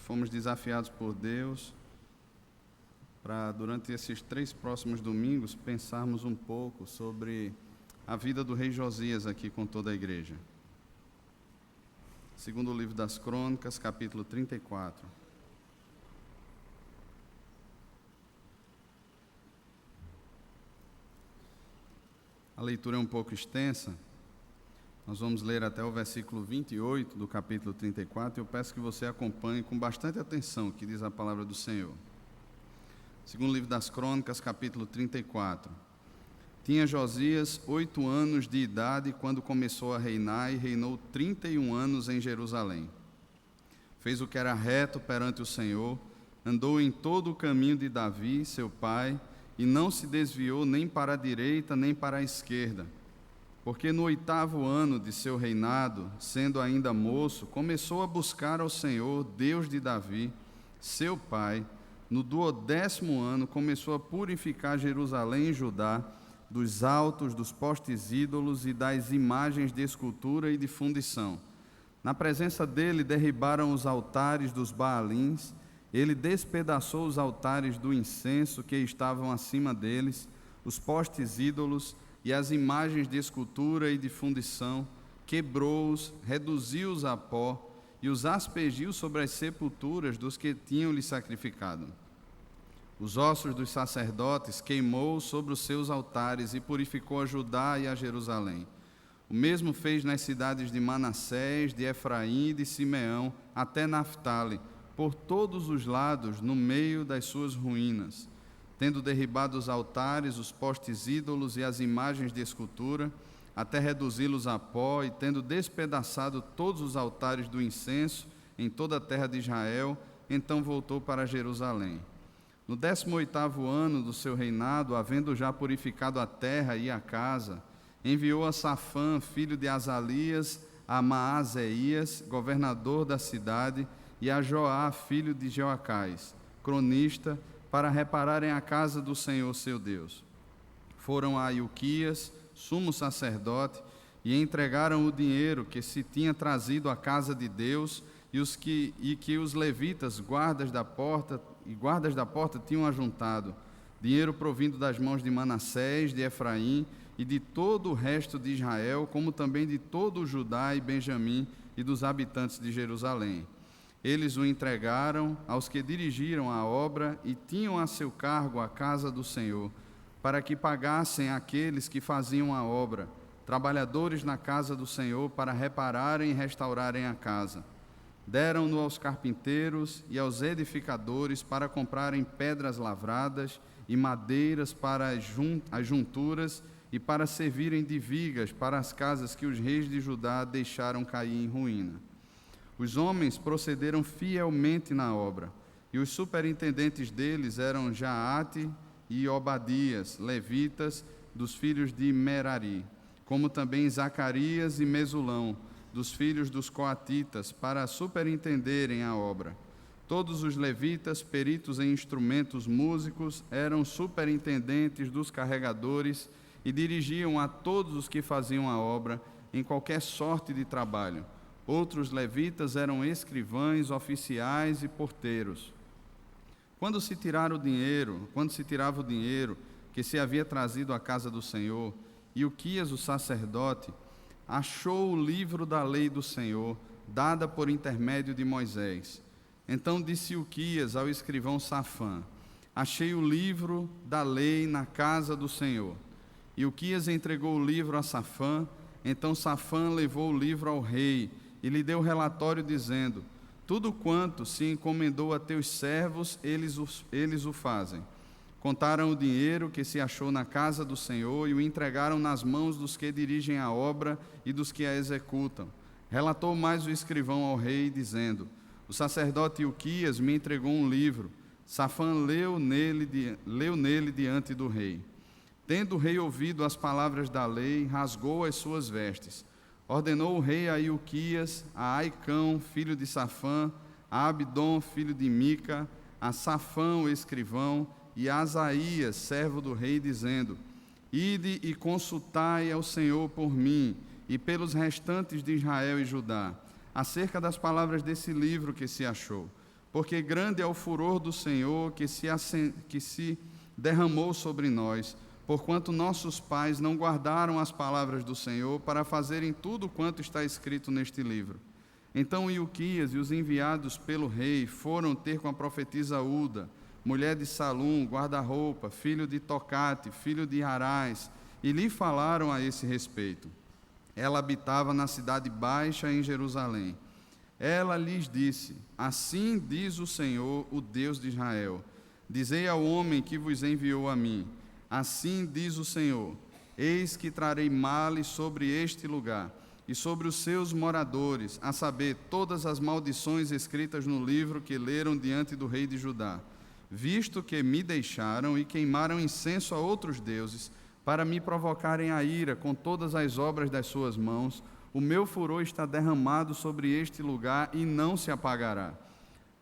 fomos desafiados por Deus para, durante esses 3 próximos domingos, pensarmos um pouco sobre a vida do rei Josias aqui com toda a igreja. Segundo o livro das Crônicas, capítulo 34. A leitura é um pouco extensa, nós vamos ler até o versículo 28 do capítulo 34, e eu peço que você acompanhe com bastante atenção o que diz a palavra do Senhor. Segundo o livro das Crônicas, capítulo 34. Tinha Josias 8 anos de idade quando começou a reinar, e reinou 31 anos em Jerusalém. Fez o que era reto perante o Senhor, andou em todo o caminho de Davi, seu pai, e não se desviou nem para a direita nem para a esquerda, porque no 8º ano de seu reinado, sendo ainda moço, começou a buscar ao Senhor, Deus de Davi, seu pai. No 12º ano começou a purificar Jerusalém e Judá dos altos, dos postes ídolos e das imagens de escultura e de fundição. Na presença dele derribaram os altares dos Baalins. Ele despedaçou os altares do incenso que estavam acima deles, os postes ídolos e as imagens de escultura e de fundição, quebrou-os, reduziu-os a pó e os aspergiu sobre as sepulturas dos que tinham-lhe sacrificado. Os ossos dos sacerdotes queimou sobre os seus altares e purificou a Judá e a Jerusalém. O mesmo fez nas cidades de Manassés, de Efraim e de Simeão, até Naftali, por todos os lados, no meio das suas ruínas, tendo derribado os altares, os postes ídolos e as imagens de escultura, até reduzi-los a pó, e tendo despedaçado todos os altares do incenso em toda a terra de Israel, então voltou para Jerusalém. No 18º ano do seu reinado, havendo já purificado a terra e a casa, enviou a Safã, filho de Azalias, a Maazéias, governador da cidade, e a Joá, filho de Joacás, cronista, para repararem a casa do Senhor seu Deus. Foram a Ilquias, sumo sacerdote, e entregaram o dinheiro que se tinha trazido à casa de Deus e que os levitas, guardas da porta tinham ajuntado, dinheiro provindo das mãos de Manassés, de Efraim e de todo o resto de Israel, como também de todo o Judá e Benjamim e dos habitantes de Jerusalém. Eles o entregaram aos que dirigiram a obra e tinham a seu cargo a casa do Senhor, para que pagassem aqueles que faziam a obra, trabalhadores na casa do Senhor, para repararem e restaurarem a casa. Deram-no aos carpinteiros e aos edificadores para comprarem pedras lavradas e madeiras para as junturas e para servirem de vigas para as casas que os reis de Judá deixaram cair em ruína. Os homens procederam fielmente na obra, e os superintendentes deles eram Jaate e Obadias, levitas, dos filhos de Merari, como também Zacarias e Mesulão, dos filhos dos coatitas, para superintenderem a obra. Todos os levitas, peritos em instrumentos músicos, eram superintendentes dos carregadores e dirigiam a todos os que faziam a obra em qualquer sorte de trabalho. Outros levitas eram escrivães, oficiais e porteiros. Quando se tirava o dinheiro que se havia trazido à casa do Senhor, Ilquias, o sacerdote, achou o livro da lei do Senhor, dada por intermédio de Moisés. Então disse Ilquias ao escrivão Safã: achei o livro da lei na casa do Senhor. Ilquias entregou o livro a Safã. Então Safã levou o livro ao rei e lhe deu relatório dizendo: tudo quanto se encomendou a teus servos, eles o fazem. Contaram o dinheiro que se achou na casa do Senhor e o entregaram nas mãos dos que dirigem a obra e dos que a executam. Relatou mais o escrivão ao rei, dizendo: o sacerdote Ilquias me entregou um livro. Safã leu nele diante do rei. Tendo o rei ouvido as palavras da lei, rasgou as suas vestes. Ordenou o rei a Ilquias, a Aicão, filho de Safã, a Abdom, filho de Mica, a Safã, o escrivão, e a Asaías, servo do rei, dizendo: ide e consultai ao Senhor por mim e pelos restantes de Israel e Judá, acerca das palavras desse livro que se achou, porque grande é o furor do Senhor que se derramou sobre nós, porquanto nossos pais não guardaram as palavras do Senhor para fazerem tudo quanto está escrito neste livro. Então Ilquias e os enviados pelo rei foram ter com a profetisa Uda, mulher de Salum, guarda-roupa, filho de Tocate, filho de Arás, e lhe falaram a esse respeito. Ela habitava na cidade baixa em Jerusalém. Ela lhes disse: assim diz o Senhor, o Deus de Israel: dizei ao homem que vos enviou a mim, assim diz o Senhor: eis que trarei males sobre este lugar e sobre os seus moradores, a saber, todas as maldições escritas no livro que leram diante do rei de Judá, visto que me deixaram e queimaram incenso a outros deuses, para me provocarem a ira com todas as obras das suas mãos. O meu furor está derramado sobre este lugar e não se apagará.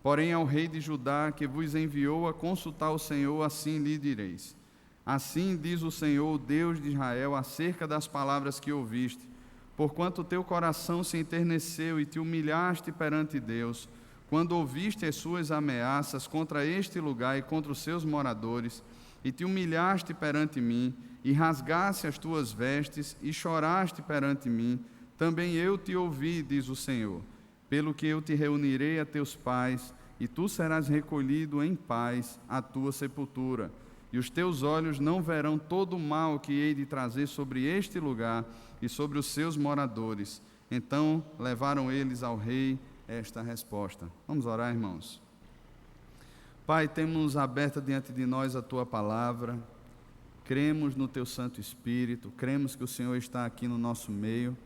Porém, ao rei de Judá, que vos enviou a consultar o Senhor, assim lhe direis: assim diz o Senhor, o Deus de Israel, acerca das palavras que ouviste. Porquanto o teu coração se enterneceu e te humilhaste perante Deus, quando ouviste as suas ameaças contra este lugar e contra os seus moradores, e te humilhaste perante mim, e rasgaste as tuas vestes, e choraste perante mim, também eu te ouvi, diz o Senhor. Pelo que eu te reunirei a teus pais, e tu serás recolhido em paz à tua sepultura, e os teus olhos não verão todo o mal que hei de trazer sobre este lugar e sobre os seus moradores. Então levaram eles ao rei esta resposta. Vamos orar, irmãos. Pai, temos aberta diante de nós a tua palavra, cremos no teu Santo Espírito, cremos que o Senhor está aqui no nosso meio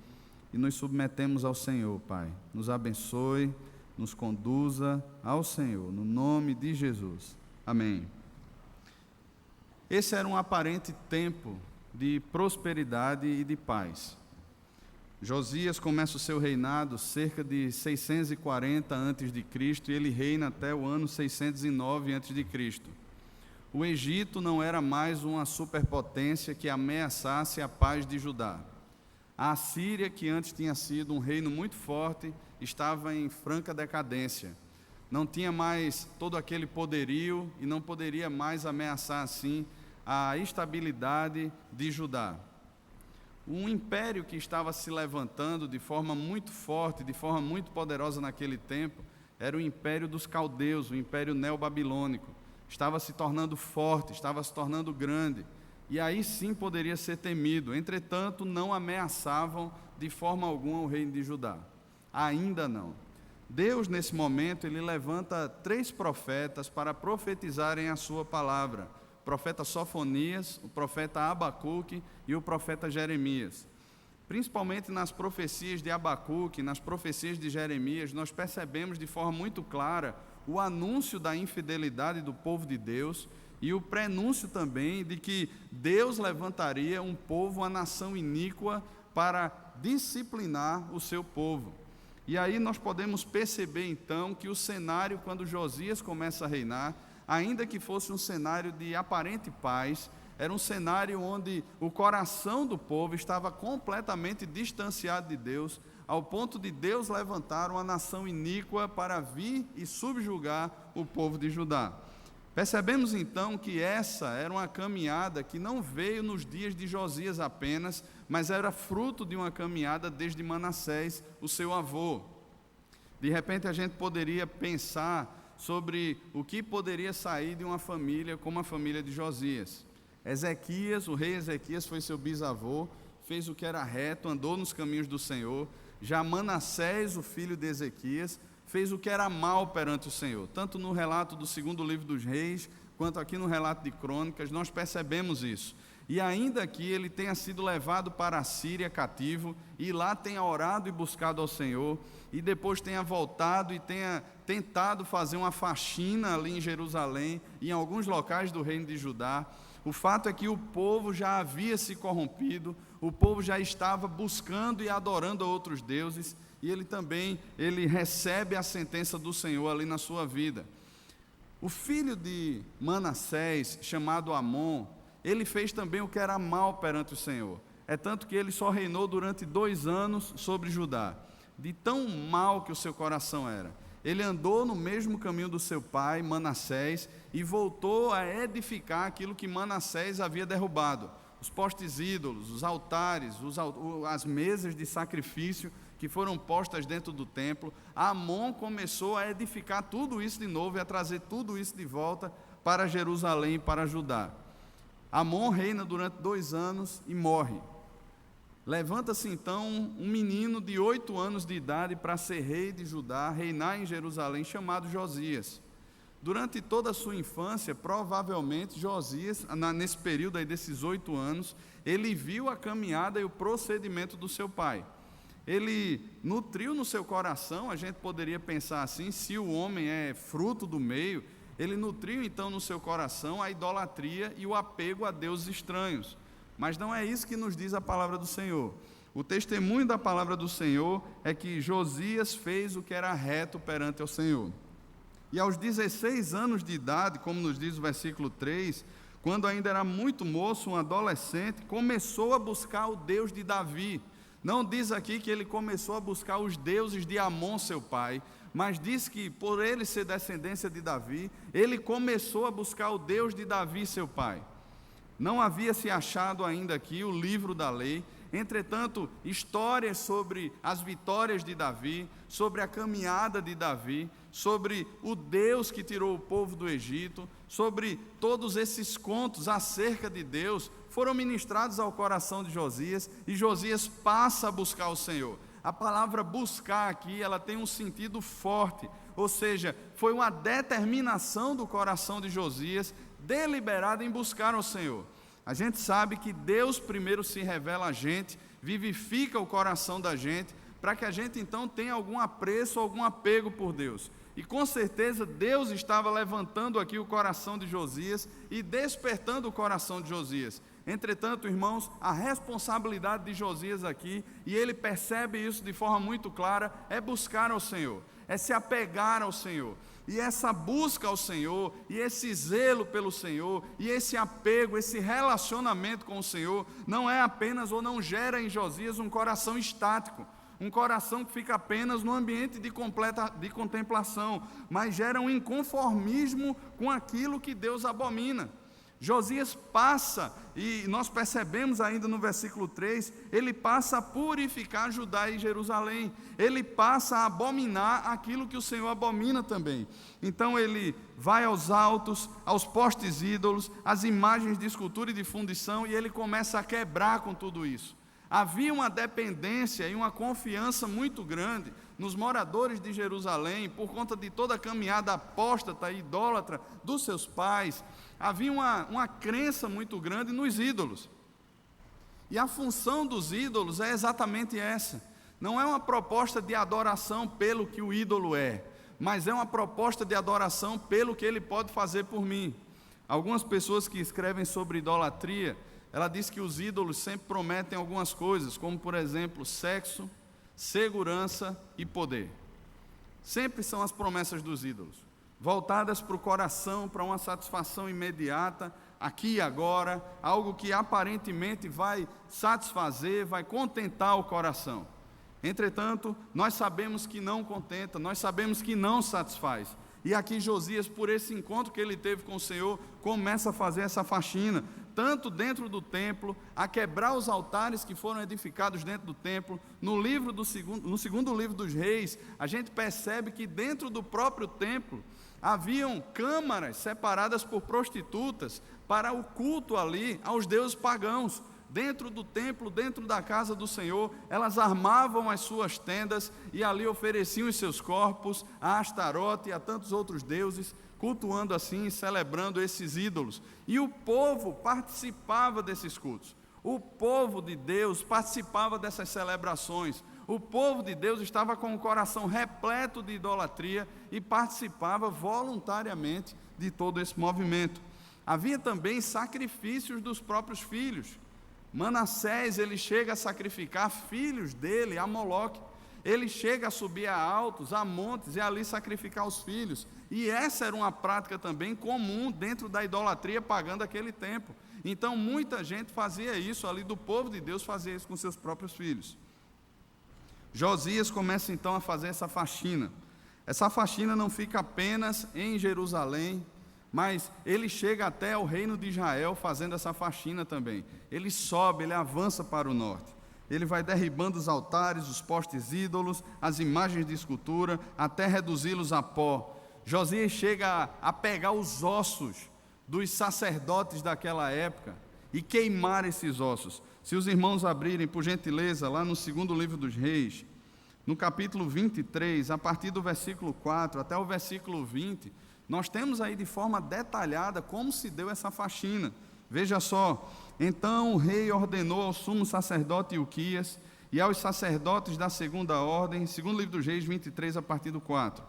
e nos submetemos ao Senhor, Pai. Nos abençoe, nos conduza ao Senhor, no nome de Jesus. Amém. Esse era um aparente tempo de prosperidade e de paz. Josias começa o seu reinado cerca de 640 a.C. e ele reina até o ano 609 a.C. O Egito não era mais uma superpotência que ameaçasse a paz de Judá. A Assíria, que antes tinha sido um reino muito forte, estava em franca decadência. Não tinha mais todo aquele poderio e não poderia mais ameaçar assim a estabilidade de Judá. Um império que estava se levantando de forma muito forte, de forma muito poderosa naquele tempo, era o império dos caldeus, o império neobabilônico. Estava se tornando forte, estava se tornando grande, e aí sim poderia ser temido. Entretanto, não ameaçavam de forma alguma o reino de Judá. Ainda não. Deus, nesse momento, ele levanta 3 profetas para profetizarem a sua palavra: o profeta Sofonias, o profeta Abacuque e o profeta Jeremias. Principalmente nas profecias de Abacuque, nas profecias de Jeremias, nós percebemos de forma muito clara o anúncio da infidelidade do povo de Deus e o prenúncio também de que Deus levantaria um povo, uma nação iníqua, para disciplinar o seu povo. E aí nós podemos perceber então que o cenário, quando Josias começa a reinar, ainda que fosse um cenário de aparente paz, era um cenário onde o coração do povo estava completamente distanciado de Deus, ao ponto de Deus levantar uma nação iníqua para vir e subjugar o povo de Judá. Percebemos então que essa era uma caminhada que não veio nos dias de Josias apenas, mas era fruto de uma caminhada desde Manassés, o seu avô. De repente a gente poderia pensar sobre o que poderia sair de uma família como a família de Josias. Ezequias, o rei Ezequias foi seu bisavô, fez o que era reto, andou nos caminhos do Senhor. Já Manassés, o filho de Ezequias, fez o que era mal perante o Senhor. Tanto no relato do 2º livro dos Reis, quanto aqui no relato de Crônicas, nós percebemos isso. E ainda que ele tenha sido levado para a Síria cativo, e lá tenha orado e buscado ao Senhor, e depois tenha voltado e tenha tentado fazer uma faxina ali em Jerusalém, e em alguns locais do reino de Judá, o fato é que o povo já havia se corrompido, o povo já estava buscando e adorando a outros deuses, e ele recebe a sentença do Senhor ali na sua vida. O filho de Manassés, chamado Amon, ele fez também o que era mal perante o Senhor. É tanto que ele só reinou durante 2 anos sobre Judá, de tão mal que o seu coração era. ele andou no mesmo caminho do seu pai, Manassés, e voltou a edificar aquilo que Manassés havia derrubado. Os postes ídolos, os altares, as mesas de sacrifício que foram postas dentro do templo. Amon começou a edificar tudo isso de novo e a trazer tudo isso de volta para Jerusalém e para Judá. Amon reina durante 2 anos e morre. Levanta-se então um menino de 8 anos de idade para ser rei de Judá, reinar em Jerusalém, chamado Josias. Durante toda a sua infância, provavelmente Josias, nesse período aí desses 8 anos, ele viu a caminhada e o procedimento do seu pai. Ele nutriu no seu coração, a gente poderia pensar assim, se o homem é fruto do meio, ele nutriu então no seu coração a idolatria e o apego a deuses estranhos. Mas não é isso que nos diz a palavra do Senhor. O testemunho da palavra do Senhor é que Josias fez o que era reto perante o Senhor. E aos 16 anos de idade, como nos diz o versículo 3, quando ainda era muito moço, um adolescente, começou a buscar o Deus de Davi. Não diz aqui que ele começou a buscar os deuses de Amon, seu pai, mas diz que por ele ser descendência de Davi, ele começou a buscar o Deus de Davi, seu pai. Não havia se achado ainda aqui o livro da lei, entretanto, histórias sobre as vitórias de Davi, sobre a caminhada de Davi, sobre o Deus que tirou o povo do Egito, sobre todos esses contos acerca de Deus, foram ministrados ao coração de Josias, e Josias passa a buscar o Senhor. A palavra buscar aqui, ela tem um sentido forte, ou seja, foi uma determinação do coração de Josias, deliberada em buscar o Senhor. A gente sabe que Deus primeiro se revela a gente, vivifica o coração da gente, para que a gente então tenha algum apreço, algum apego por Deus. E com certeza Deus estava levantando aqui o coração de Josias e despertando o coração de Josias. Entretanto, irmãos, a responsabilidade de Josias aqui, e ele percebe isso de forma muito clara, é buscar ao Senhor, é se apegar ao Senhor. E essa busca ao Senhor, e esse zelo pelo Senhor, e esse apego, esse relacionamento com o Senhor, não é apenas, ou não gera em Josias um coração estático, um coração que fica apenas no ambiente de contemplação, mas gera um inconformismo com aquilo que Deus abomina. Josias passa, e nós percebemos ainda no versículo 3, ele passa a purificar Judá e Jerusalém, ele passa a abominar aquilo que o Senhor abomina também. Então ele vai aos altos, aos postes ídolos, às imagens de escultura e de fundição, e ele começa a quebrar com tudo isso. Havia uma dependência e uma confiança muito grande nos moradores de Jerusalém, por conta de toda a caminhada apóstata e idólatra dos seus pais. Havia uma crença muito grande nos ídolos. E a função dos ídolos é exatamente essa. Não é uma proposta de adoração pelo que o ídolo é, mas é uma proposta de adoração pelo que ele pode fazer por mim. Algumas pessoas que escrevem sobre idolatria, ela diz que os ídolos sempre prometem algumas coisas, como por exemplo, sexo, segurança e poder. Sempre são as promessas dos ídolos, voltadas para o coração, para uma satisfação imediata, aqui e agora, algo que aparentemente vai satisfazer, vai contentar o coração. Entretanto, nós sabemos que não contenta, nós sabemos que não satisfaz. E aqui Josias, por esse encontro que ele teve com o Senhor, começa a fazer essa faxina, tanto dentro do templo, a quebrar os altares que foram edificados dentro do templo. No segundo livro dos Reis, a gente percebe que dentro do próprio templo, haviam câmaras separadas por prostitutas para o culto ali aos deuses pagãos. Dentro do templo, dentro da casa do Senhor, elas armavam as suas tendas e ali ofereciam os seus corpos a Astarote e a tantos outros deuses, cultuando assim e celebrando esses ídolos. E o povo participava desses cultos. O povo de Deus participava dessas celebrações. O povo de Deus estava com o coração repleto de idolatria e participava voluntariamente de todo esse movimento. Havia também sacrifícios dos próprios filhos. Manassés, ele chega a sacrificar filhos dele a Moloque. Ele chega a subir a altos, a montes e ali sacrificar os filhos. E essa era uma prática também comum dentro da idolatria pagã daquele tempo. Então muita gente fazia isso ali, do povo de Deus fazia isso com seus próprios filhos. Josias começa então a fazer essa faxina. Essa faxina não fica apenas em Jerusalém, mas ele chega até o reino de Israel fazendo essa faxina também. Ele sobe, ele avança para o norte. Ele vai derribando os altares, os postes ídolos, as imagens de escultura, até reduzi-los a pó. Josias chega a pegar os ossos dos sacerdotes daquela época e queimar esses ossos. Se os irmãos abrirem, por gentileza, lá no segundo livro dos Reis, no capítulo 23, a partir do versículo 4 até o versículo 20, nós temos aí de forma detalhada como se deu essa faxina. Veja só: então o rei ordenou ao sumo sacerdote Ilquias e aos sacerdotes da segunda ordem, segundo livro dos Reis 23, a partir do 4,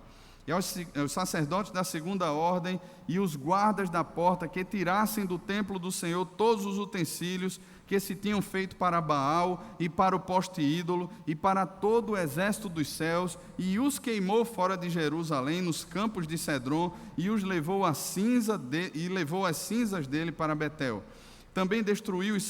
e aos sacerdotes da segunda ordem e os guardas da porta que tirassem do templo do Senhor todos os utensílios que se tinham feito para Baal e para o poste ídolo e para todo o exército dos céus, e os queimou fora de Jerusalém, nos campos de Cedron, e os levou as cinzas dele para Betel. Também destituiu os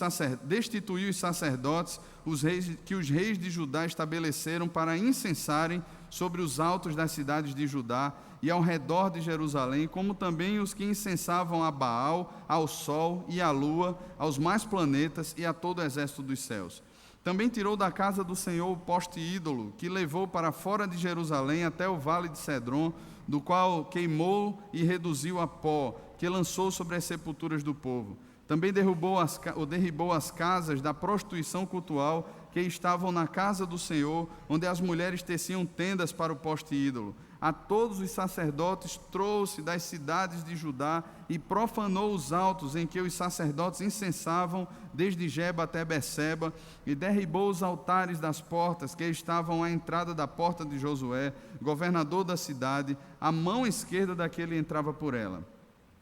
sacerdotes, os reis de Judá estabeleceram para incensarem sobre os altos das cidades de Judá e ao redor de Jerusalém, como também os que incensavam a Baal, ao sol e à lua, aos mais planetas e a todo o exército dos céus. Também tirou da casa do Senhor o poste ídolo, que levou para fora de Jerusalém até o vale de Cedron, do qual queimou e reduziu a pó, que lançou sobre as sepulturas do povo. Também derribou as casas da prostituição cultual que estavam na casa do Senhor, onde as mulheres teciam tendas para o poste ídolo. A todos os sacerdotes trouxe das cidades de Judá e profanou os altos em que os sacerdotes incensavam, desde Geba até Beceba, e derribou os altares das portas que estavam à entrada da porta de Josué, governador da cidade, a mão esquerda daquele entrava por ela.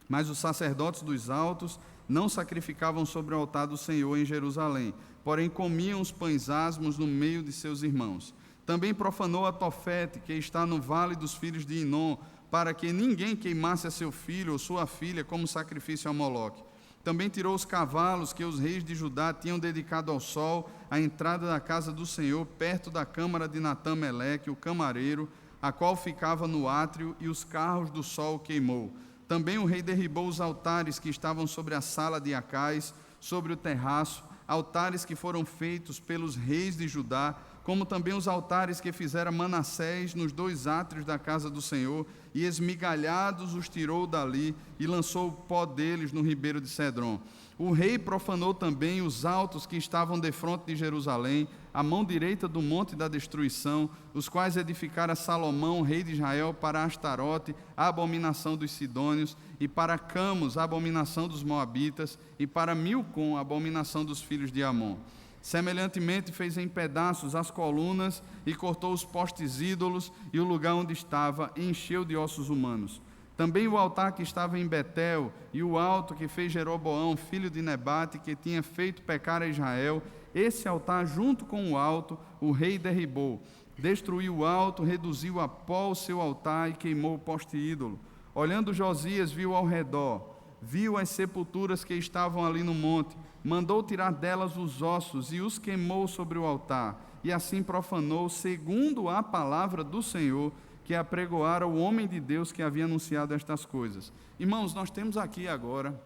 Mas os sacerdotes dos altos não sacrificavam sobre o altar do Senhor em Jerusalém, porém comiam os pães asmos no meio de seus irmãos. Também profanou a Tofete, que está no vale dos filhos de Inom, para que ninguém queimasse a seu filho ou sua filha como sacrifício a Moloque. Também tirou os cavalos que os reis de Judá tinham dedicado ao sol, à entrada da casa do Senhor, perto da câmara de Natã-Meleque, o camareiro, a qual ficava no átrio, e os carros do sol queimou. Também o rei derribou os altares que estavam sobre a sala de Acais, sobre o terraço, altares que foram feitos pelos reis de Judá, como também os altares que fizera Manassés nos 2 átrios da casa do Senhor, e esmigalhados os tirou dali e lançou o pó deles no ribeiro de Cedron. O rei profanou também os altos que estavam defronte de Jerusalém, à mão direita do monte da destruição, os quais edificara Salomão, rei de Israel, para Astarote, a abominação dos sidônios, e para Camos, a abominação dos moabitas, e para Milcom, a abominação dos filhos de Amon. Semelhantemente fez em pedaços as colunas e cortou os postes ídolos, e o lugar onde estava encheu de ossos humanos. Também o altar que estava em Betel e o alto que fez Jeroboão, filho de Nebate, que tinha feito pecar a Israel, esse altar junto com o alto o rei derribou. Destruiu o alto, reduziu a pó o seu altar e queimou o poste ídolo. Olhando Josias, viu ao redor, viu as sepulturas que estavam ali no monte, mandou tirar delas os ossos e os queimou sobre o altar, e assim profanou, segundo a palavra do Senhor, que apregoara o homem de Deus que havia anunciado estas coisas. Irmãos, nós temos aqui agora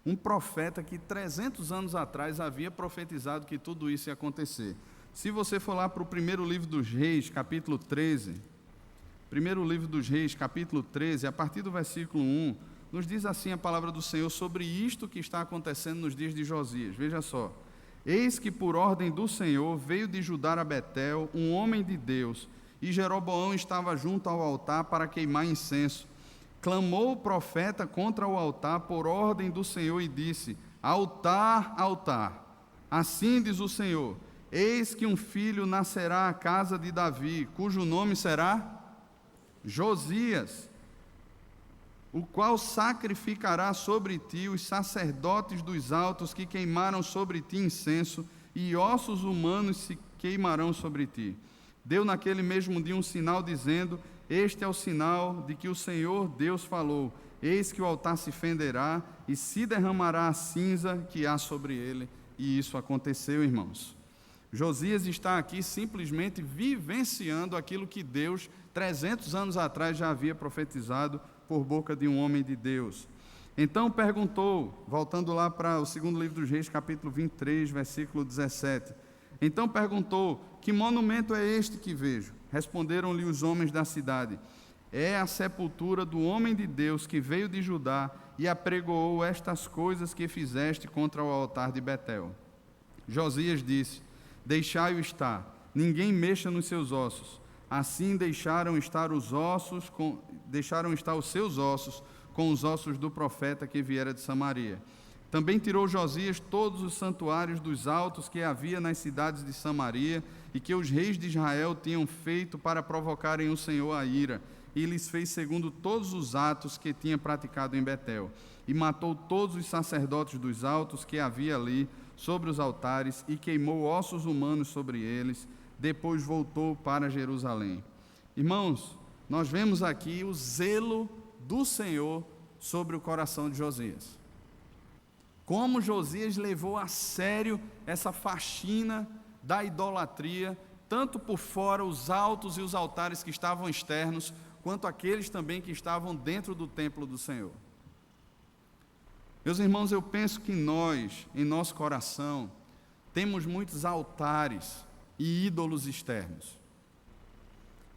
um profeta que 300 anos atrás havia profetizado que tudo isso ia acontecer. Se você for lá para o primeiro livro dos Reis, capítulo 13, primeiro livro dos Reis, capítulo 13, a partir do versículo 1, nos diz assim a palavra do Senhor sobre isto que está acontecendo nos dias de Josias. Veja só: eis que por ordem do Senhor veio de Judá a Betel um homem de Deus, e Jeroboão estava junto ao altar para queimar incenso. Clamou o profeta contra o altar por ordem do Senhor e disse: altar, altar, assim diz o Senhor, eis que um filho nascerá à casa de Davi, cujo nome será Josias, o qual sacrificará sobre ti os sacerdotes dos altos que queimaram sobre ti incenso, e ossos humanos se queimarão sobre ti. Deu naquele mesmo dia um sinal, dizendo: este é o sinal de que o Senhor Deus falou, eis que o altar se fenderá e se derramará a cinza que há sobre ele. E isso aconteceu, irmãos. Josias está aqui simplesmente vivenciando aquilo que Deus 300 anos atrás já havia profetizado por boca de um homem de Deus. Então perguntou, voltando lá para o segundo livro dos Reis, capítulo 23, versículo 17. Então perguntou: que monumento é este que vejo? Responderam-lhe os homens da cidade: é a sepultura do homem de Deus que veio de Judá e apregoou estas coisas que fizeste contra o altar de Betel. Josias disse: deixai-o estar, ninguém mexa nos seus ossos. Assim deixaram estar os seus ossos com os ossos do profeta que viera de Samaria. Também tirou Josias todos os santuários dos altos que havia nas cidades de Samaria e que os reis de Israel tinham feito para provocarem o Senhor a ira, e lhes fez segundo todos os atos que tinha praticado em Betel. E matou todos os sacerdotes dos altos que havia ali sobre os altares e queimou ossos humanos sobre eles. Depois voltou para Jerusalém. Irmãos, nós vemos aqui o zelo do Senhor sobre o coração de Josias. Como Josias levou a sério essa faxina da idolatria, tanto por fora, os altos e os altares que estavam externos, quanto aqueles também que estavam dentro do templo do Senhor. Meus irmãos, eu penso que nós, em nosso coração, temos muitos altares e ídolos externos.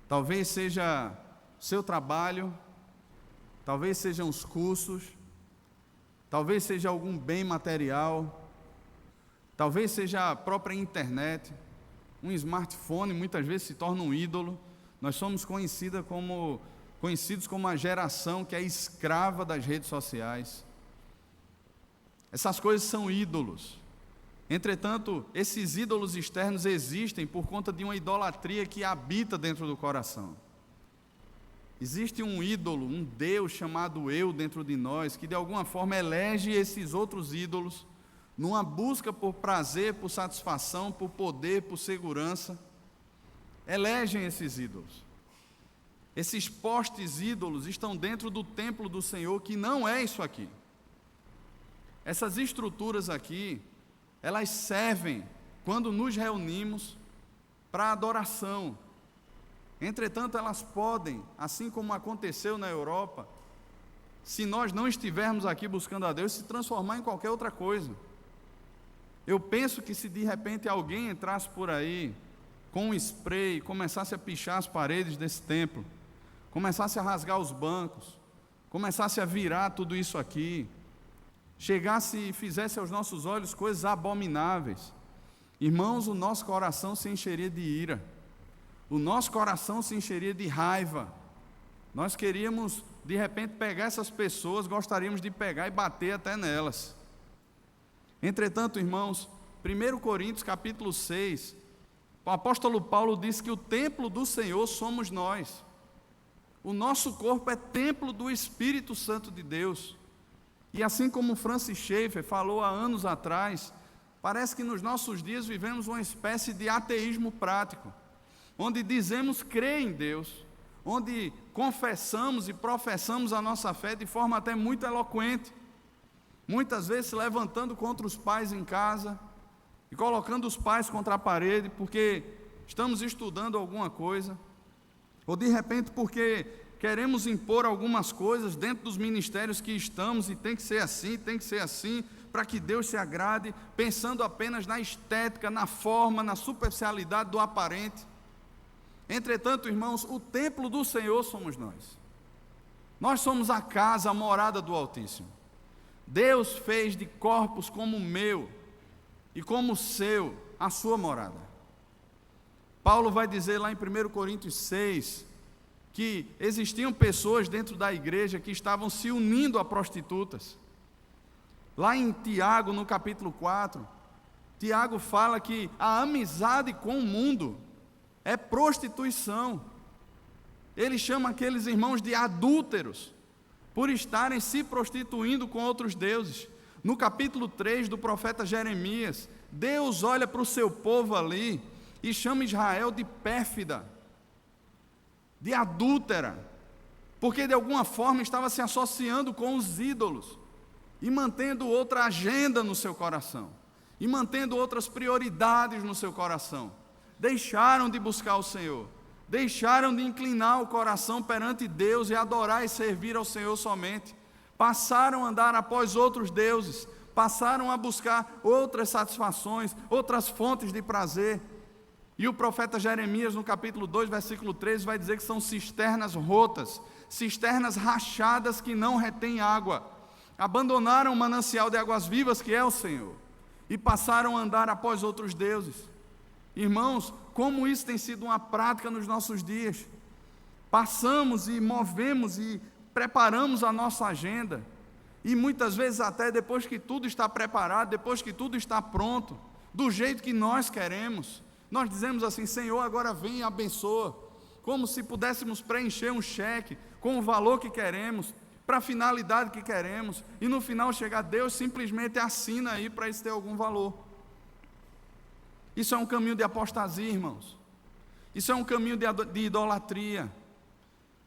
Talvez seja seu trabalho, talvez sejam os cursos, talvez seja algum bem material, talvez seja a própria internet, um smartphone muitas vezes se torna um ídolo. Nós somos conhecidos como a geração que é escrava das redes sociais. Essas coisas são ídolos. Entretanto, esses ídolos externos existem por conta de uma idolatria que habita dentro do coração. Existe um ídolo, um Deus chamado eu dentro de nós, que de alguma forma elege esses outros ídolos, numa busca por prazer, por satisfação, por poder, por segurança. Elegem esses ídolos. Esses postes ídolos estão dentro do templo do Senhor, que não é isso aqui. Essas estruturas aqui, elas servem, quando nos reunimos, para adoração. Entretanto, elas podem, assim como aconteceu na Europa, se nós não estivermos aqui buscando a Deus, se transformar em qualquer outra coisa. Eu penso que se de repente alguém entrasse por aí com um spray e começasse a pichar as paredes desse templo, começasse a rasgar os bancos, começasse a virar tudo isso aqui, chegasse e fizesse aos nossos olhos coisas abomináveis, irmãos, o nosso coração se encheria de ira, o nosso coração se encheria de raiva. Nós queríamos de repente pegar essas pessoas, gostaríamos de pegar e bater até nelas. Entretanto, irmãos, 1 Coríntios capítulo 6, o apóstolo Paulo diz que o templo do Senhor somos nós. O nosso corpo é templo do Espírito Santo de Deus. E assim como Francis Schaeffer falou há anos atrás, parece que nos nossos dias vivemos uma espécie de ateísmo prático, onde dizemos crer em Deus, onde confessamos e professamos a nossa fé de forma até muito eloquente, muitas vezes se levantando contra os pais em casa e colocando os pais contra a parede porque estamos estudando alguma coisa, ou de repente porque queremos impor algumas coisas dentro dos ministérios que estamos, e tem que ser assim, para que Deus se agrade, pensando apenas na estética, na forma, na superficialidade do aparente. Entretanto, irmãos, o templo do Senhor somos nós. Nós somos a casa, a morada do Altíssimo. Deus fez de corpos como o meu e como o seu, a sua morada. Paulo vai dizer lá em 1 Coríntios 6, que existiam pessoas dentro da igreja que estavam se unindo a prostitutas. Lá em Tiago, no capítulo 4, Tiago fala que a amizade com o mundo é prostituição. Ele chama aqueles irmãos de adúlteros, por estarem se prostituindo com outros deuses. No capítulo 3 do profeta Jeremias, Deus olha para o seu povo ali e chama Israel de pérfida, de adúltera, porque de alguma forma estava se associando com os ídolos, e mantendo outra agenda no seu coração, e mantendo outras prioridades no seu coração. Deixaram de buscar o Senhor, deixaram de inclinar o coração perante Deus e adorar e servir ao Senhor somente, passaram a andar após outros deuses, passaram a buscar outras satisfações, outras fontes de prazer. E o profeta Jeremias, no capítulo 2, versículo 13, vai dizer que são cisternas rotas, cisternas rachadas que não retêm água. Abandonaram o manancial de águas vivas que é o Senhor e passaram a andar após outros deuses. Irmãos, como isso tem sido uma prática nos nossos dias. Passamos e movemos e preparamos a nossa agenda, e muitas vezes até depois que tudo está preparado, depois que tudo está pronto, do jeito que nós queremos, nós dizemos assim: Senhor, agora vem e abençoa, como se pudéssemos preencher um cheque com o valor que queremos, para a finalidade que queremos, e no final chegar, Deus simplesmente assina aí para isso ter algum valor. Isso é um caminho de apostasia, irmãos. Isso é um caminho de idolatria.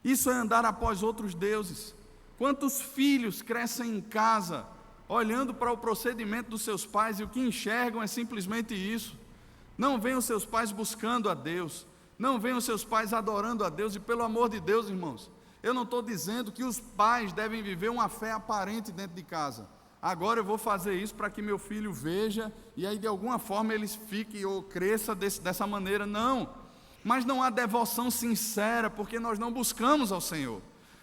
Isso é andar após outros deuses. Quantos filhos crescem em casa, olhando para o procedimento dos seus pais, e o que enxergam é simplesmente isso. Não veem os seus pais buscando a Deus, não veem os seus pais adorando a Deus. E pelo amor de Deus, irmãos, eu não estou dizendo que os pais devem viver uma fé aparente dentro de casa. Agora eu vou fazer isso para que meu filho veja, e aí de alguma forma ele fique ou cresça dessa maneira. Não, mas não há devoção sincera, porque nós não buscamos ao Senhor.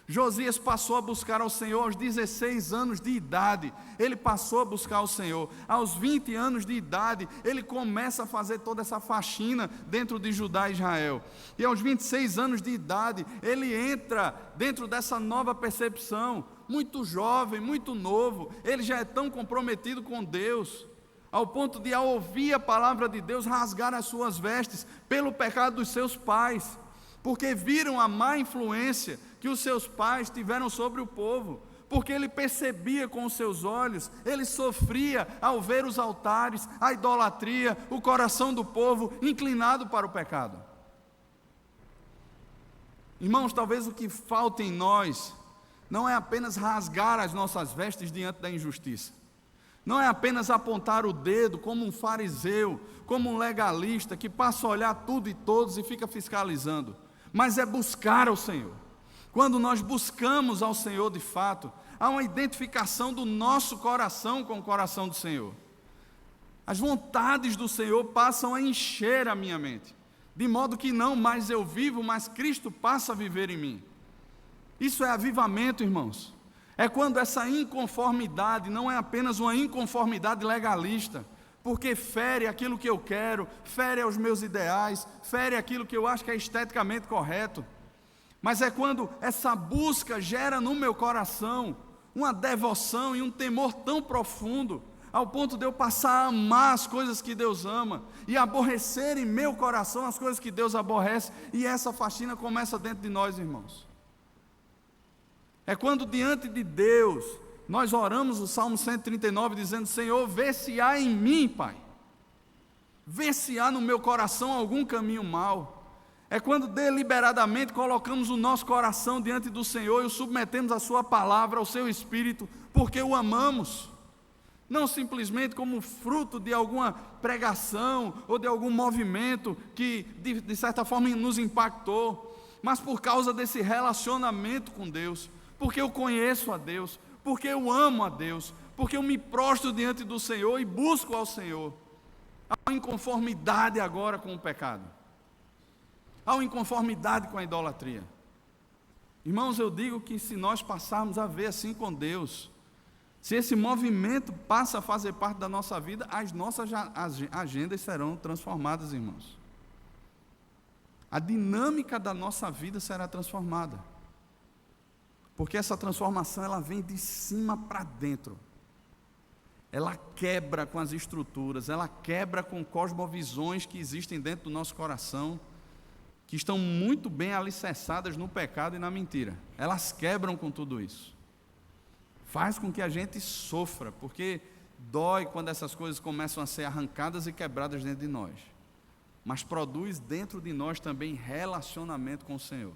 Josias passou a buscar ao Senhor aos 16 anos de idade, ele passou a buscar ao Senhor. Aos 20 anos de idade, ele começa a fazer toda essa faxina dentro de Judá e Israel. E aos 26 anos de idade, ele entra dentro dessa nova percepção, muito jovem, muito novo, ele já é tão comprometido com Deus, ao ponto de, ao ouvir a palavra de Deus, rasgar as suas vestes pelo pecado dos seus pais, porque viram a má influência que os seus pais tiveram sobre o povo, porque ele percebia com os seus olhos, ele sofria ao ver os altares, a idolatria, o coração do povo inclinado para o pecado. Irmãos, talvez o que falta em nós não é apenas rasgar as nossas vestes diante da injustiça, não é apenas apontar o dedo como um fariseu, como um legalista que passa a olhar tudo e todos e fica fiscalizando, mas é buscar ao Senhor. Quando nós buscamos ao Senhor de fato, há uma identificação do nosso coração com o coração do Senhor. As vontades do Senhor passam a encher a minha mente, de modo que não mais eu vivo, mas Cristo passa a viver em mim. Isso é avivamento, irmãos. É quando essa inconformidade não é apenas uma inconformidade legalista, porque fere aquilo que eu quero, fere aos meus ideais, fere aquilo que eu acho que é esteticamente correto, mas é quando essa busca gera no meu coração uma devoção e um temor tão profundo, ao ponto de eu passar a amar as coisas que Deus ama, e aborrecer em meu coração as coisas que Deus aborrece, e essa faxina começa dentro de nós, irmãos. É quando diante de Deus, nós oramos o Salmo 139, dizendo: Senhor, vê se há em mim, Pai, vê se há no meu coração algum caminho mau. É quando deliberadamente colocamos o nosso coração diante do Senhor e o submetemos à sua palavra, ao seu Espírito, porque o amamos, não simplesmente como fruto de alguma pregação ou de algum movimento que de certa forma nos impactou, mas por causa desse relacionamento com Deus, porque eu conheço a Deus, porque eu amo a Deus, porque eu me prostro diante do Senhor e busco ao Senhor. Há uma inconformidade agora com o pecado, há uma inconformidade com a idolatria. Irmãos, eu digo que se nós passarmos a ver assim com Deus, se esse movimento passa a fazer parte da nossa vida, as nossas agendas serão transformadas, irmãos. A dinâmica da nossa vida será transformada, porque essa transformação ela vem de cima para dentro. Ela quebra com as estruturas, ela quebra com cosmovisões que existem dentro do nosso coração, que estão muito bem alicerçadas no pecado e na mentira. Elas quebram com tudo isso. Faz com que a gente sofra, porque dói quando essas coisas começam a ser arrancadas e quebradas dentro de nós. Mas produz dentro de nós também relacionamento com o Senhor.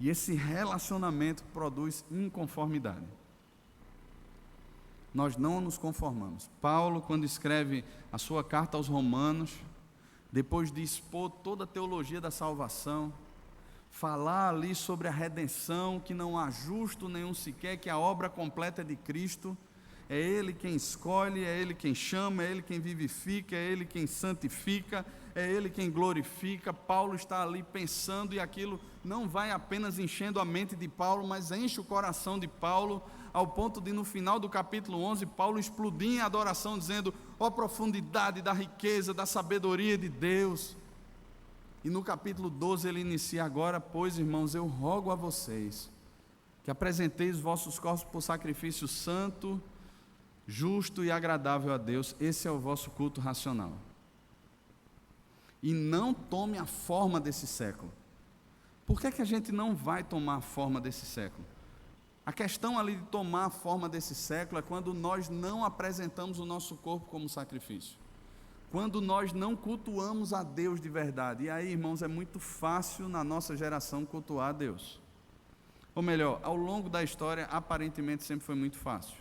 E esse relacionamento produz inconformidade. Nós não nos conformamos. Paulo, quando escreve a sua carta aos Romanos, depois de expor toda a teologia da salvação, falar ali sobre a redenção, que não há justo nenhum sequer, que a obra completa é de Cristo, é Ele quem escolhe, é Ele quem chama, é Ele quem vivifica, é Ele quem santifica, é Ele quem glorifica. Paulo está ali pensando, e aquilo não vai apenas enchendo a mente de Paulo, mas enche o coração de Paulo, ao ponto de no final do capítulo 11, Paulo explodir em adoração, dizendo: ó profundidade da riqueza, da sabedoria de Deus. E no capítulo 12 ele inicia: agora, pois, irmãos, eu rogo a vocês que apresenteis os vossos corpos por sacrifício santo, justo e agradável a Deus, esse é o vosso culto racional. E não tome a forma desse século. Por que é que a gente não vai tomar a forma desse século? A questão ali de tomar a forma desse século é quando nós não apresentamos o nosso corpo como sacrifício, quando nós não cultuamos a Deus de verdade. E aí, irmãos, é muito fácil na nossa geração cultuar a Deus. Ou melhor, ao longo da história, aparentemente sempre foi muito fácil,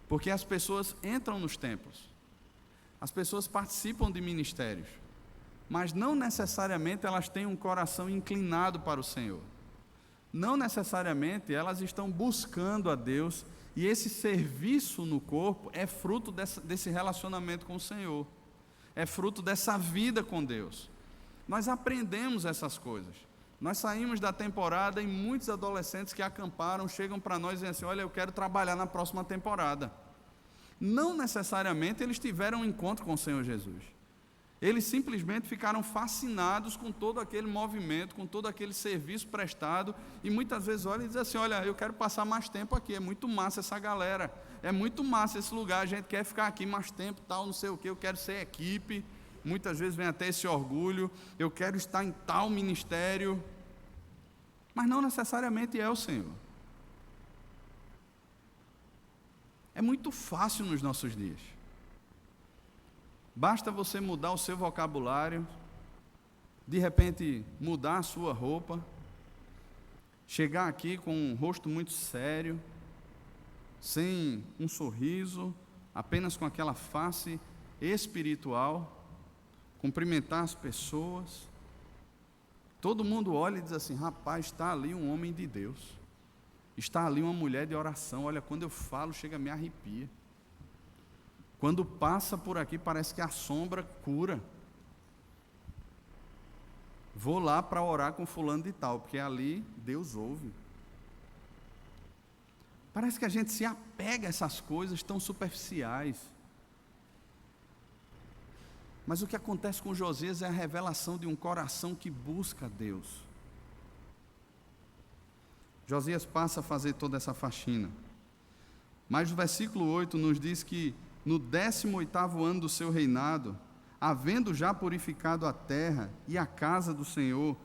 porque as pessoas entram nos templos, as pessoas participam de ministérios, mas não necessariamente elas têm um coração inclinado para o Senhor. Não necessariamente elas estão buscando a Deus, e esse serviço no corpo é fruto desse relacionamento com o Senhor, é fruto dessa vida com Deus. Nós aprendemos essas coisas. Nós saímos da temporada e muitos adolescentes que acamparam chegam para nós e dizem assim: olha, eu quero trabalhar na próxima temporada. Não necessariamente eles tiveram um encontro com o Senhor Jesus. Eles simplesmente ficaram fascinados com todo aquele movimento, com todo aquele serviço prestado, e muitas vezes olham e dizem assim: olha, eu quero passar mais tempo aqui, é muito massa essa galera, é muito massa esse lugar, a gente quer ficar aqui mais tempo, tal, não sei o que, eu quero ser equipe. Muitas vezes vem até esse orgulho: eu quero estar em tal ministério, mas não necessariamente é o Senhor. É muito fácil nos nossos dias. Basta você mudar o seu vocabulário, de repente mudar a sua roupa, chegar aqui com um rosto muito sério, sem um sorriso, apenas com aquela face espiritual, cumprimentar as pessoas. Todo mundo olha e diz assim: rapaz, está ali um homem de Deus, está ali uma mulher de oração. Olha, quando eu falo, chega a me arrepia. Quando passa por aqui, parece que a sombra cura. Vou lá para orar com fulano de tal, porque ali Deus ouve. Parece que a gente se apega a essas coisas tão superficiais. Mas o que acontece com Josias é a revelação de um coração que busca Deus. Josias passa a fazer toda essa faxina. Mas o versículo 8 nos diz que no 18º ano do seu reinado, havendo já purificado a terra e a casa do Senhor,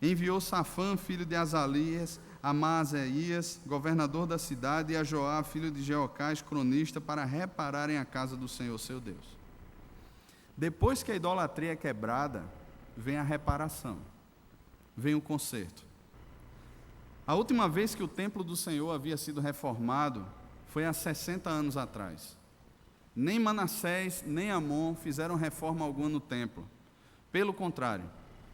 enviou Safã, filho de Azalias, a Maaseías, governador da cidade, e a Joá, filho de Jeocás, cronista, para repararem a casa do Senhor, seu Deus. Depois que a idolatria é quebrada, vem a reparação, vem o conserto. A última vez que o templo do Senhor havia sido reformado foi há 60 anos atrás. Nem Manassés, nem Amon fizeram reforma alguma no templo. Pelo contrário,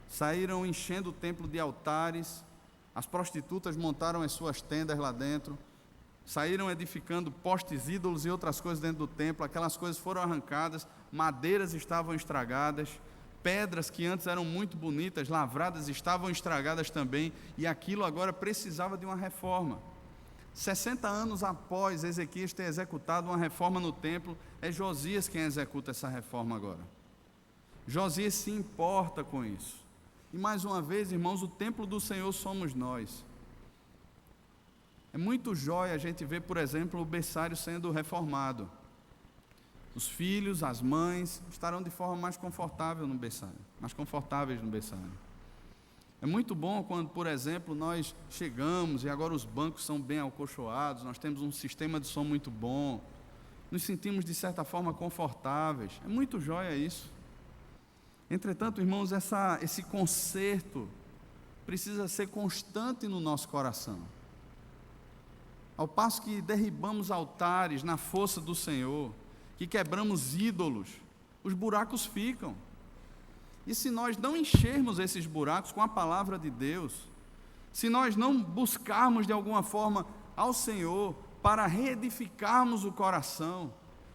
saíram enchendo o templo de altares, as prostitutas montaram as suas tendas lá dentro, saíram edificando postes ídolos e outras coisas dentro do templo. Aquelas coisas foram arrancadas, madeiras estavam estragadas, pedras que antes eram muito bonitas, lavradas, estavam estragadas também, e aquilo agora precisava de uma reforma. 60 anos após Ezequias ter executado uma reforma no templo, é Josias quem executa essa reforma agora. Josias se importa com isso. E mais uma vez, irmãos, o templo do Senhor somos nós. É muito jóia a gente ver, por exemplo, o berçário sendo reformado. Os filhos, as mães, estarão de forma mais confortável no berçário, mais confortáveis no berçário. É muito bom quando, por exemplo, nós chegamos e agora os bancos são bem acolchoados, nós temos um sistema de som muito bom, nos sentimos de certa forma confortáveis. É muito jóia isso. Entretanto, irmãos, esse conserto precisa ser constante no nosso coração. Ao passo que derribamos altares na força do Senhor, que quebramos ídolos, os buracos ficam. E se nós não enchermos esses buracos com a palavra de Deus, se nós não buscarmos de alguma forma ao Senhor para reedificarmos o coração,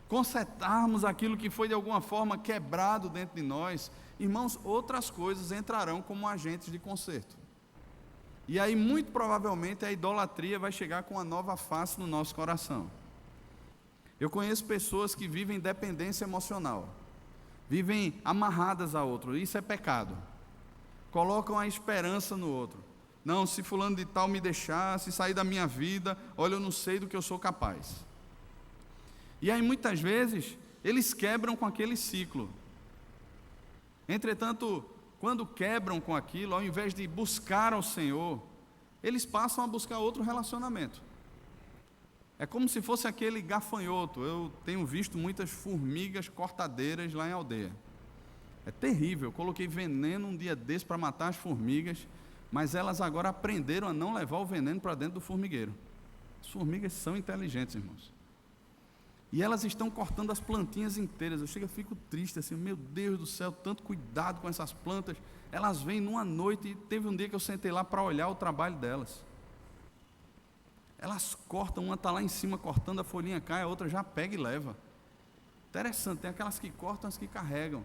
consertarmos aquilo que foi de alguma forma quebrado dentro de nós, irmãos, outras coisas entrarão como agentes de conserto. E aí, muito provavelmente, a idolatria vai chegar com uma nova face no nosso coração. Eu conheço pessoas que vivem dependência emocional, vivem amarradas a outro, isso é pecado. Colocam a esperança no outro. Não, se fulano de tal me deixar, se sair da minha vida, olha, eu não sei do que eu sou capaz. E aí, muitas vezes, eles quebram com aquele ciclo. Entretanto, quando quebram com aquilo, ao invés de buscar ao Senhor, eles passam a buscar outro relacionamento. É como se fosse aquele gafanhoto. Eu tenho visto muitas formigas cortadeiras lá em aldeia. É terrível. Eu coloquei veneno um dia desse para matar as formigas, mas elas agora aprenderam a não levar o veneno para dentro do formigueiro. As formigas são inteligentes, irmãos. E elas estão cortando as plantinhas inteiras. Eu fico triste assim, meu Deus do céu, tanto cuidado com essas plantas. Elas vêm numa noite, e teve um dia que eu sentei lá para olhar o trabalho delas. Elas cortam, uma está lá em cima cortando, a folhinha cai, a outra já pega e leva. Interessante, tem aquelas que cortam, as que carregam.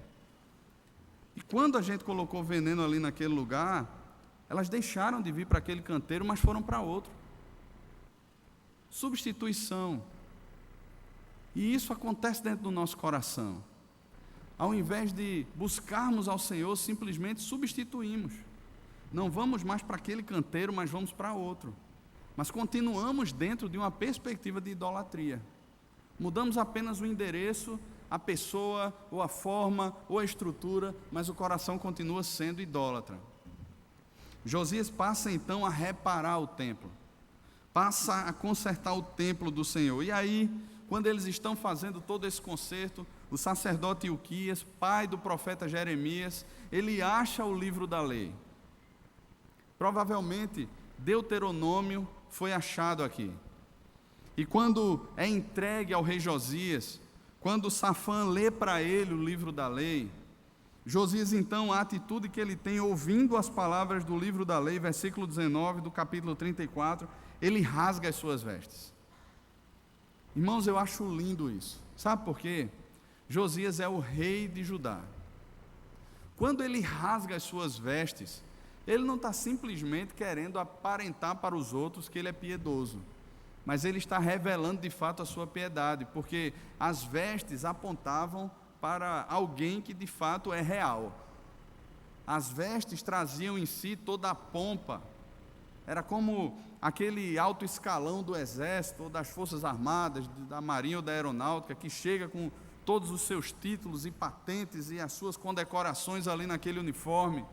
E quando a gente colocou veneno ali naquele lugar, elas deixaram de vir para aquele canteiro, mas foram para outro. Substituição. E isso acontece dentro do nosso coração. Ao invés de buscarmos ao Senhor, simplesmente substituímos. Não vamos mais para aquele canteiro, mas vamos para outro. Mas continuamos dentro de uma perspectiva de idolatria. Mudamos apenas o endereço, a pessoa, ou a forma, ou a estrutura, mas o coração continua sendo idólatra. Josias passa então a reparar o templo. Passa a consertar o templo do Senhor. E aí, quando eles estão fazendo todo esse conserto, o sacerdote Ilquias, pai do profeta Jeremias, ele acha o livro da lei. Provavelmente, Deuteronômio foi achado aqui. E quando é entregue ao rei Josias, quando Safã lê para ele o livro da lei, Josias então, a atitude que ele tem ouvindo as palavras do livro da lei, versículo 19 do capítulo 34, ele rasga as suas vestes. Irmãos, eu acho lindo isso. Sabe por quê? Josias é o rei de Judá. Quando ele rasga as suas vestes, ele não está simplesmente querendo aparentar para os outros que ele é piedoso, mas ele está revelando de fato a sua piedade, porque as vestes apontavam para alguém que de fato é real. As vestes traziam em si toda a pompa. Era como aquele alto escalão do exército, ou das forças armadas, da marinha ou da aeronáutica, que chega com todos os seus títulos e patentes e as suas condecorações ali naquele uniforme.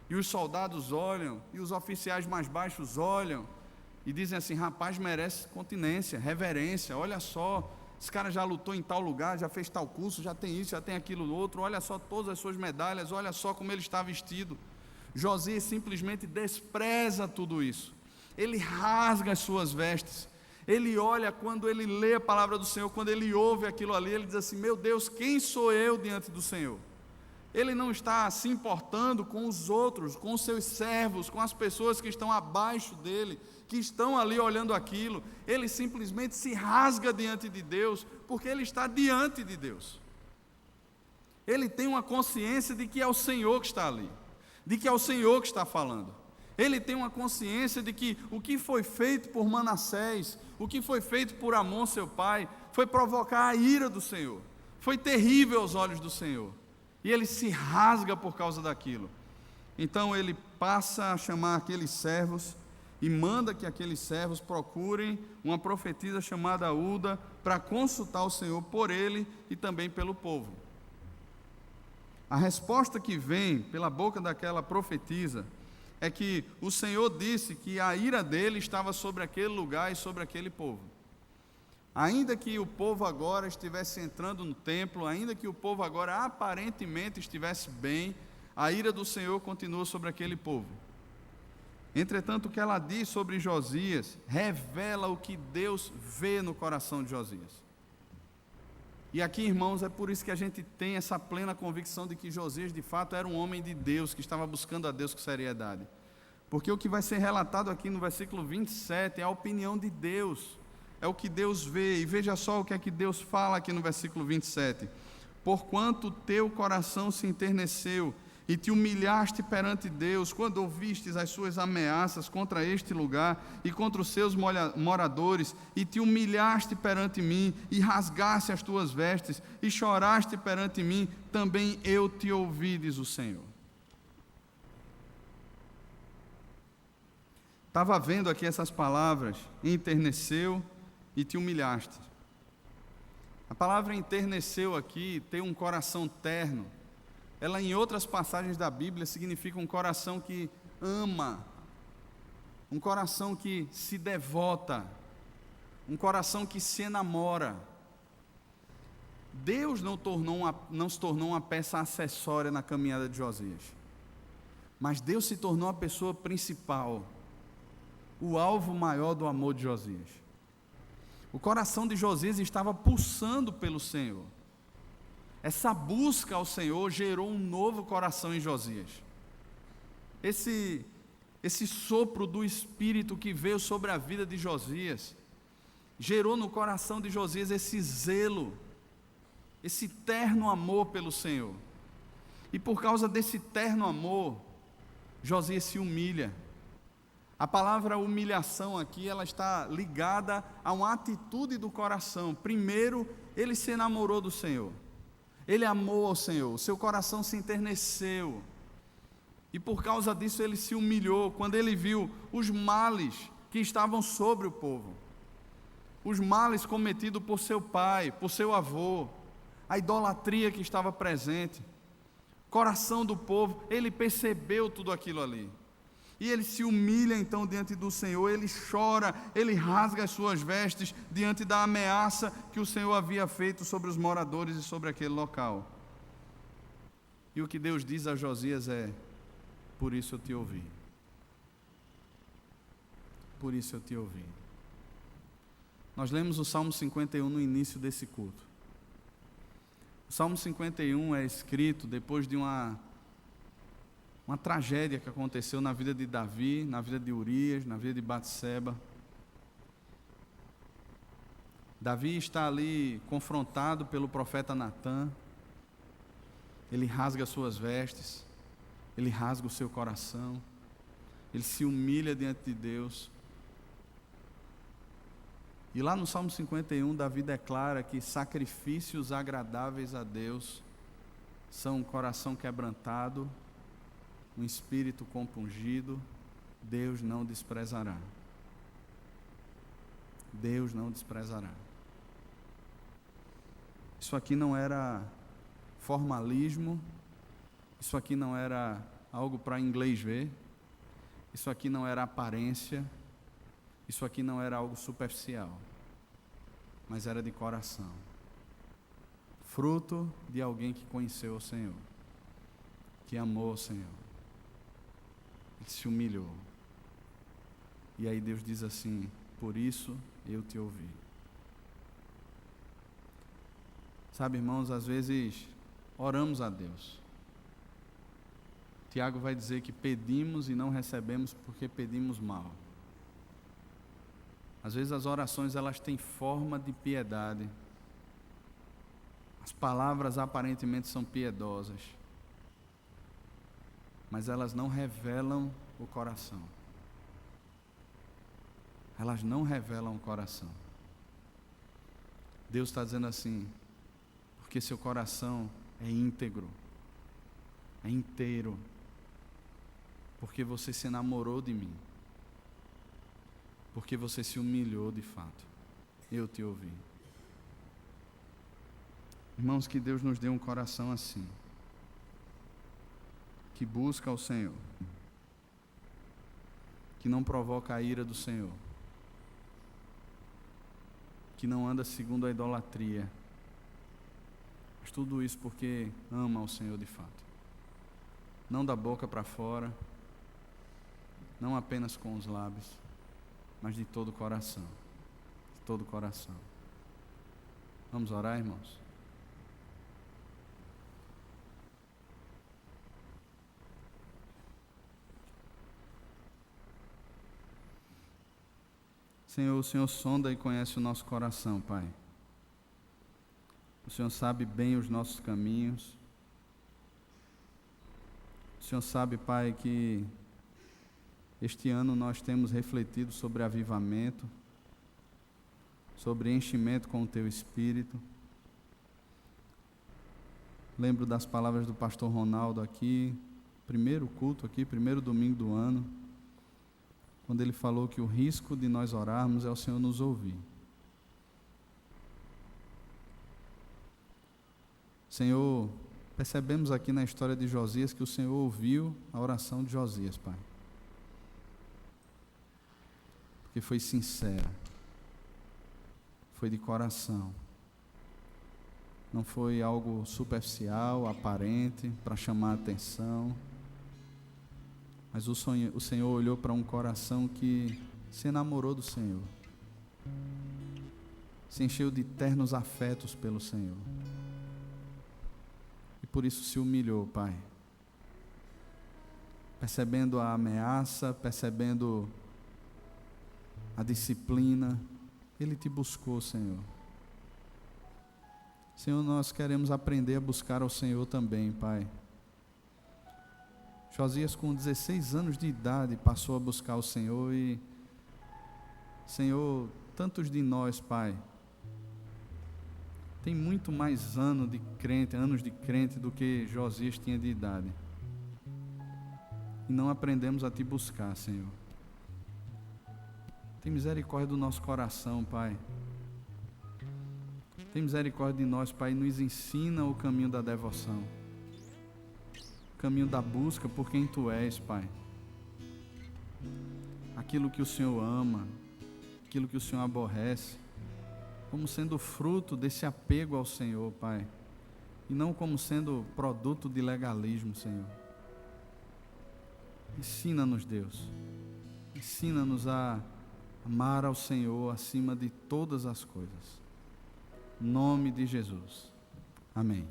E os soldados olham, e os oficiais mais baixos olham, e dizem assim: rapaz, merece continência, reverência, olha só, esse cara já lutou em tal lugar, já fez tal curso, já tem isso, já tem aquilo outro, olha só todas as suas medalhas, olha só como ele está vestido. Josias simplesmente despreza tudo isso. Ele rasga as suas vestes. Ele olha, quando ele lê a palavra do Senhor, quando ele ouve aquilo ali, ele diz assim: meu Deus, quem sou eu diante do Senhor? Ele não está se importando com os outros, com os seus servos, com as pessoas que estão abaixo dele, que estão ali olhando aquilo. Ele simplesmente se rasga diante de Deus, porque ele está diante de Deus. Ele tem uma consciência de que é o Senhor que está ali, de que é o Senhor que está falando. Ele tem uma consciência de que o que foi feito por Manassés, o que foi feito por Amon, seu pai, foi provocar a ira do Senhor. Foi terrível aos olhos do Senhor. E ele se rasga por causa daquilo. Então ele passa a chamar aqueles servos e manda que aqueles servos procurem uma profetisa chamada Uda para consultar o Senhor por ele e também pelo povo. A resposta que vem pela boca daquela profetisa é que o Senhor disse que a ira dele estava sobre aquele lugar e sobre aquele povo. Ainda que o povo agora estivesse entrando no templo, ainda que o povo agora aparentemente estivesse bem, a ira do Senhor continua sobre aquele povo. Entretanto, o que ela diz sobre Josias revela o que Deus vê no coração de Josias. E aqui, irmãos, é por isso que a gente tem essa plena convicção de que Josias, de fato, era um homem de Deus, que estava buscando a Deus com seriedade. Porque o que vai ser relatado aqui no versículo 27 é a opinião de Deus, é o que Deus vê. E veja só o que é que Deus fala aqui no versículo 27. Porquanto teu coração se enterneceu e te humilhaste perante Deus, quando ouvistes as suas ameaças contra este lugar e contra os seus moradores, e te humilhaste perante mim, e rasgaste as tuas vestes, e choraste perante mim, também eu te ouvi, diz o Senhor. Estava vendo aqui essas palavras, enterneceu e te humilhaste. A palavra enterneceu aqui tem um coração terno. Ela, em outras passagens da Bíblia, significa um coração que ama, um coração que se devota, um coração que se enamora. Deus não se tornou uma peça acessória na caminhada de Josias, mas Deus se tornou a pessoa principal, o alvo maior do amor de Josias. O coração de Josias estava pulsando pelo Senhor. Essa busca ao Senhor gerou um novo coração em Josias. Esse sopro do Espírito que veio sobre a vida de Josias, gerou no coração de Josias esse zelo, esse terno amor pelo Senhor. E por causa desse terno amor, Josias se humilha. A palavra humilhação aqui, ela está ligada a uma atitude do coração. Primeiro, ele se enamorou do Senhor. Ele amou ao Senhor, o seu coração se enterneceu, e por causa disso ele se humilhou, quando ele viu os males que estavam sobre o povo, os males cometidos por seu pai, por seu avô, a idolatria que estava presente, coração do povo, ele percebeu tudo aquilo ali, e ele se humilha então diante do Senhor, ele chora, ele rasga as suas vestes diante da ameaça que o Senhor havia feito sobre os moradores e sobre aquele local. E o que Deus diz a Josias é: por isso eu te ouvi. Por isso eu te ouvi. Nós lemos o Salmo 51 no início desse culto. O Salmo 51 é escrito depois de uma tragédia que aconteceu na vida de Davi, na vida de Urias, na vida de Batseba. Davi está ali confrontado pelo profeta Natã. Ele rasga suas vestes, ele rasga o seu coração, ele se humilha diante de Deus. E lá no Salmo 51, Davi declara que sacrifícios agradáveis a Deus são um coração quebrantado, um espírito compungido, Deus não desprezará. Deus não desprezará. Isso aqui não era formalismo, isso aqui não era algo para inglês ver, isso aqui não era aparência, isso aqui não era algo superficial, mas era de coração, fruto de alguém que conheceu o Senhor, que amou o Senhor, que se humilhou. E aí Deus diz assim: por isso eu te ouvi. Sabe, irmãos, às vezes oramos a Deus. Tiago vai dizer que pedimos e não recebemos porque pedimos mal. Às vezes as orações elas têm forma de piedade. As palavras aparentemente são piedosas, mas elas não revelam o coração. Elas não revelam o coração. Deus está dizendo assim: porque seu coração é íntegro, é inteiro, porque você se enamorou de mim, porque você se humilhou de fato, eu te ouvi. Irmãos, que Deus nos dê um coração assim, que busca o Senhor, que não provoca a ira do Senhor, que não anda segundo a idolatria, mas tudo isso porque ama o Senhor de fato, não da boca para fora, não apenas com os lábios, mas de todo o coração, de todo o coração. Vamos orar, irmãos? Senhor, o Senhor sonda e conhece o nosso coração, Pai. O Senhor sabe bem os nossos caminhos. O Senhor sabe, Pai, que este ano nós temos refletido sobre avivamento, sobre enchimento com o Teu Espírito. Lembro das palavras do pastor Ronaldo aqui, primeiro culto aqui, primeiro domingo do ano, quando ele falou que o risco de nós orarmos é o Senhor nos ouvir. Senhor, percebemos aqui na história de Josias que o Senhor ouviu a oração de Josias, Pai. Porque foi sincera, foi de coração. Não foi algo superficial, aparente, para chamar a atenção. Mas o Senhor olhou para um coração que se enamorou do Senhor. Se encheu de ternos afetos pelo Senhor. E por isso se humilhou, Pai. Percebendo a ameaça, percebendo a disciplina, Ele te buscou, Senhor. Senhor, nós queremos aprender a buscar ao Senhor também, Pai. Josias, com 16 anos de idade, passou a buscar o Senhor e, Senhor, tantos de nós, Pai, tem muito mais anos de crente do que Josias tinha de idade. E não aprendemos a Te buscar, Senhor. Tem misericórdia do nosso coração, Pai. Tem misericórdia de nós, Pai, e nos ensina o caminho da devoção. Caminho da busca por quem Tu és, Pai. Aquilo que o Senhor ama, aquilo que o Senhor aborrece, como sendo fruto desse apego ao Senhor, Pai, e não como sendo produto de legalismo, Senhor. Ensina-nos, Deus. Ensina-nos a amar ao Senhor acima de todas as coisas. Em nome de Jesus. Amém.